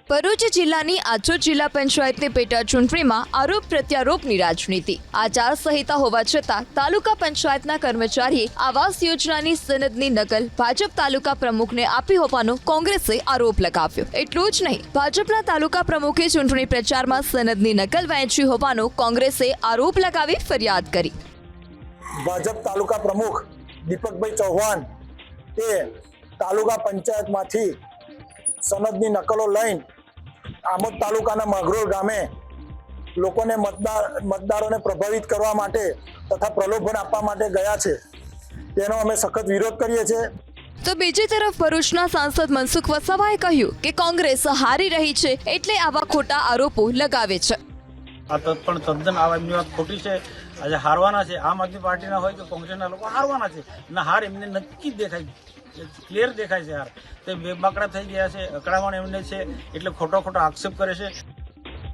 ભરૂચ જિલ્લાની આચોર જિલ્લા પંચાયતની પેટા ચૂંટણીમાં આરોપ પ્રત્યારોપની રાજનીતિ। આચારસંહિતા હોવા છતાં તાલુકા પંચાયતના કર્મચારીએ આવાસ યોજનાની સનદની નકલ ભાજપ તાલુકા પ્રમુખને આપી હોવાનો કોંગ્રેસે આરોપ લગાવ્યો। એટલું જ નહીં, ભાજપના તાલુકા પ્રમુખે ચૂંટણી પ્રચારમાં સનદની નકલ વહેંચી હોવાનો કોંગ્રેસે આરોપ લગાવી ફરિયાદ કરી। ભાજપ તાલુકા પ્રમુખ દીપકભાઈ ચૌહાણ એ તાલુકા પંચાયતમાંથી સનદની નકલો લઈને આમોદ તાલુકાના માગરોળ ગામે લોકોને મતદારોને પ્રભાવિત કરવા માટે તથા પ્રલોભન આપવા માટે ગયા છે, તેનો અમે સખત વિરોધ કરીએ છીએ। તો બીજી તરફ ભરૂચના સાંસદ મનસુખ વસાવાએ કહ્યું કે કોંગ્રેસ હારી રહી છે એટલે આવા ખોટા આરોપો લગાવે છે। આ તો પણ તદ્દન આ એમની વાત ખોટી છે। આજે હારવાના છે, આમ આદમી પાર્ટીના હોય કે કોંગ્રેસના લોકો હારવાના છે અને હાર એમને નક્કી દેખાય, ક્લિયર દેખાય છે। હાર તે બેબાકડા થઈ ગયા છે, અકળામણ એમને છે એટલે ખોટો આક્ષેપ કરે છે।